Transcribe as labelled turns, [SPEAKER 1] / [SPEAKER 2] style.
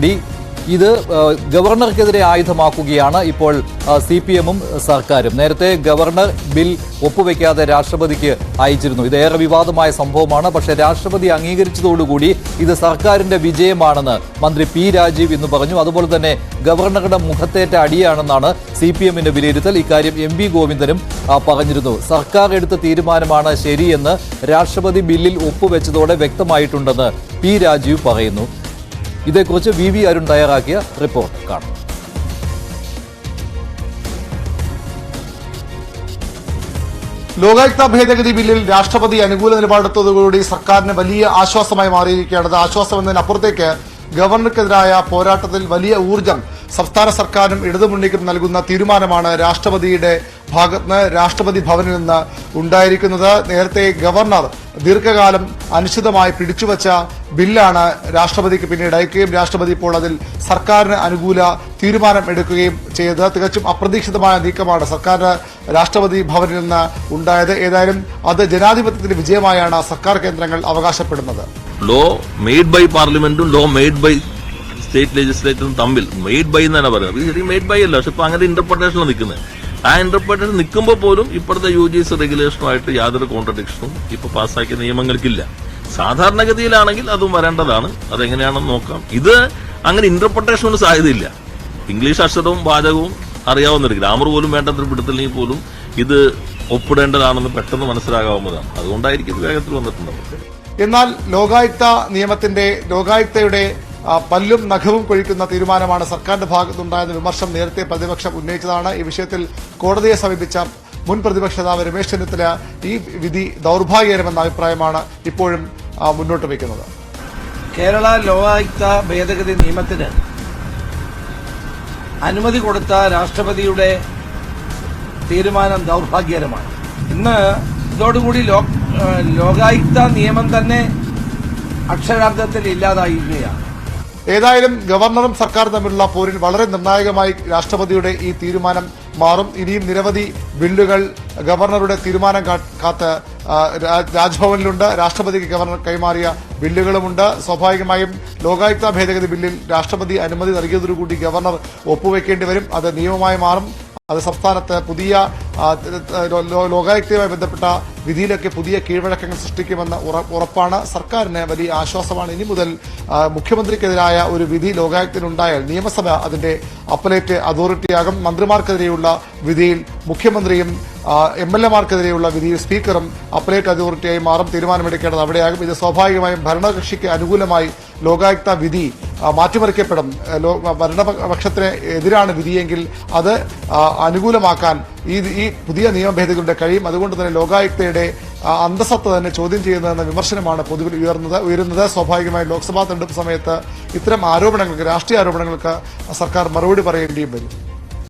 [SPEAKER 1] ചെയ്തതോടുകൂടി ഇത് ഗവർണർക്കെതിരെ ആയുധമാക്കുകയാണ് ഇപ്പോൾ CPM-ഉം സർക്കാരും. നേരത്തെ ഗവർണർ ബിൽ ഒപ്പുവെക്കാതെ രാഷ്ട്രപതിക്ക് അയച്ചിരുന്നു. ഇത് ഏറെ വിവാദമായ സംഭവമാണ്. പക്ഷേ രാഷ്ട്രപതി അംഗീകരിച്ചതോടുകൂടി ഇത് സർക്കാരിന്റെ വിജയമാണെന്ന് മന്ത്രി P. രാജീവ് ഇന്ന് പറഞ്ഞു. അതുപോലെ തന്നെ ഗവർണറുടെ മുഖത്തേറ്റ അടിയാണെന്നാണ് CPM-ന്റെ വിലയിരുത്തൽ. ഇക്കാര്യം MV ഗോവിന്ദനും പറഞ്ഞിരുന്നു. സർക്കാർ എടുത്ത തീരുമാനമാണ് ശരിയെന്ന് രാഷ്ട്രപതി ബില്ലിൽ ഒപ്പുവെച്ചതോടെ വ്യക്തമായിട്ടുണ്ടെന്ന് P. രാജീവ് പറയുന്നു. ഇതേക്കുറിച്ച് VV അരുൺ തയ്യാറാക്കിയ റിപ്പോർട്ട് കാണാം.
[SPEAKER 2] ലോകായുക്ത ഭേദഗതി ബില്ലിൽ രാഷ്ട്രപതി അനുകൂല നിലപാടെടുത്തതോടുകൂടി സർക്കാരിന് വലിയ ആശ്വാസമായി മാറിയിരിക്കുകയാണ്. ആശ്വാസം എന്നതിനപ്പുറത്തേക്ക് ഗവർണർക്കെതിരായ പോരാട്ടത്തിൽ വലിയ ഊർജം സംസ്ഥാന സർക്കാരിനും ഇടതുമുന്നണിക്കും നൽകുന്ന തീരുമാനമാണ് രാഷ്ട്രപതിയുടെ ഭാഗത്ത് രാഷ്ട്രപതി ഭവനിൽ നിന്ന് ഉണ്ടായിരിക്കുന്നത്. നേരത്തെ ഗവർണർ ദീർഘകാലം അനിശ്ചിതമായി പിടിച്ചുവച്ച ബില്ലാണ് രാഷ്ട്രപതിക്ക് പിന്നീട് അയക്കുകയും രാഷ്ട്രപതി ഇപ്പോൾ അതിൽ സർക്കാരിന് അനുകൂല തീരുമാനം എടുക്കുകയും ചെയ്തത്. തികച്ചും അപ്രതീക്ഷിതമായ നീക്കമാണ് സർക്കാരിന് രാഷ്ട്രപതി ഭവനിൽ നിന്ന് ഉണ്ടായത്. ഏതായാലും അത് ജനാധിപത്യത്തിന്റെ വിജയമായാണ് സർക്കാർ കേന്ദ്രങ്ങൾ അവകാശപ്പെടുന്നത്.
[SPEAKER 3] ലോ മെയ്ഡ് ബൈ പാർലമെന്റും ലോ മെയ്ഡ് ബൈ സ്റ്റേറ്റ് ലെജിസ്ലേറ്ററും തമ്മിൽ മെയ്ഡ് ബൈ എന്നാണ് പറയുന്നത്. ഇത് ശരി മെയ്ഡ് ബൈ അല്ല, പക്ഷെ ഇപ്പൊ അങ്ങനെ ഇന്റർപ്രിട്ടേഷനിലാണ് നിൽക്കുന്നത്. ആ ഇന്റർപ്രിട്ടേഷൻ നിൽക്കുമ്പോൾ പോലും ഇപ്പോഴത്തെ UGC റെഗുലേഷനുമായിട്ട് യാതൊരു കോൺട്രഡിക്ഷനും ഇപ്പൊ പാസ്സാക്കിയ നിയമങ്ങൾക്കില്ല. സാധാരണഗതിയിലാണെങ്കിൽ അതും വരേണ്ടതാണ്. അതെങ്ങനെയാണെന്ന് നോക്കാം. ഇത് അങ്ങനെ ഇന്റർപ്രിട്ടേഷനൊന്നും സാധ്യതയില്ല. ഇംഗ്ലീഷ് അക്ഷരവും വാചകവും അറിയാവുന്ന ഗ്രാമർ പോലും വേണ്ടത്ര പിടുത്തില്ലെങ്കിൽ പോലും ഇത് ഒപ്പിടേണ്ടതാണെന്ന് പെട്ടെന്ന് മനസ്സിലാകാവുന്നതാണ്. അതുകൊണ്ടായിരിക്കും വേഗത്തിൽ വന്നിട്ടുണ്ടാവും.
[SPEAKER 2] എന്നാൽ ലോകായുക്തയുടെ പല്ലും നഖവും കൊഴിക്കുന്ന തീരുമാനമാണ് സർക്കാരിന്റെ ഭാഗത്തുണ്ടായെന്ന വിമർശനം നേരത്തെ പ്രതിപക്ഷം ഉന്നയിച്ചതാണ്. ഈ വിഷയത്തിൽ കോടതിയെ സമീപിച്ച മുൻ പ്രതിപക്ഷ നേതാവ് രമേശ് ചെന്നിത്തല ഈ വിധി ദൌർഭാഗ്യകരമെന്ന അഭിപ്രായമാണ് ഇപ്പോഴും മുന്നോട്ട് വയ്ക്കുന്നത്.
[SPEAKER 4] കേരള ലോകായുക്ത ഭേദഗതി നിയമത്തിന് അനുമതി കൊടുത്ത രാഷ്ട്രപതിയുടെ തീരുമാനം ദൌർഭാഗ്യകരമാണ്. ഇന്ന് ഇതോടുകൂടി ലോകായുക്ത നിയമം തന്നെ അക്ഷരാർത്ഥത്തിൽ ഇല്ലാതായിരിക്കുകയാണ്.
[SPEAKER 2] ഏതായാലും ഗവർണറും സർക്കാരും തമ്മിലുള്ള പോരിൽ വളരെ നിർണായകമായി രാഷ്ട്രപതിയുടെ ഈ തീരുമാനം മാറും. ഇനിയും നിരവധി ബില്ലുകൾ ഗവർണറുടെ തീരുമാനം കാത്ത് രാജ്ഭവനിലുണ്ട്. രാഷ്ട്രപതിക്ക് ഗവർണർ കൈമാറിയ ബില്ലുകളുമുണ്ട്. സ്വാഭാവികമായും ലോകായുക്ത ഭേദഗതി ബില്ലിൽ രാഷ്ട്രപതി അനുമതി നൽകിയതോടുകൂടി ഗവർണർ ഒപ്പുവെക്കേണ്ടി വരും. അത് നിയമമായി മാറും. അത് സംസ്ഥാനത്ത് പുതിയ ലോകായുക്തയുമായി ബന്ധപ്പെട്ട വിധിയിലൊക്കെ പുതിയ കീഴ്വഴക്കങ്ങൾ സൃഷ്ടിക്കുമെന്ന ഉറപ്പാണ്. സർക്കാരിന് വലിയ ആശ്വാസമാണ്. ഇനി മുതൽ മുഖ്യമന്ത്രിക്കെതിരായ ഒരു വിധി ലോകായുക്തത്തിനുണ്ടായാൽ നിയമസഭ അതിന്റെ അപ്പലേറ്റ് അതോറിറ്റിയാകും. മന്ത്രിമാർക്കെതിരെയുള്ള വിധിയിൽ മുഖ്യമന്ത്രിയും MLA-മാർക്കെതിരെയുള്ള വിധിയിൽ സ്പീക്കറും അപ്പലേറ്റ് അതോറിറ്റിയായി മാറും. തീരുമാനമെടുക്കേണ്ടത് അവിടെയാകും. ഇത് സ്വാഭാവികമായും ഭരണകക്ഷിക്ക് അനുകൂലമായി ലോകായുക്ത വിധി മാറ്റിമറിക്കപ്പെടും. ഭരണപക്ഷത്തിന് എതിരാണ് വിധിയെങ്കിൽ അത് അനുകൂലമാക്കാൻ ഈ പുതിയ നിയമ ഭേദഗതിയുടെ കഴിയും. അതുകൊണ്ട് തന്നെ ലോകായുക്തയുടെ അന്തസത്ത തന്നെ ചോദ്യം ചെയ്യുന്നതെന്ന വിമർശനമാണ് പൊതുവിൽ ഉയരുന്നത്. സ്വാഭാവികമായി ലോക്സഭാ തെരഞ്ഞെടുപ്പ് സമയത്ത് ഇത്തരം ആരോപണങ്ങൾക്ക്, രാഷ്ട്രീയ ആരോപണങ്ങൾക്ക് സർക്കാർ മറുപടി പറയേണ്ടിയും വരും.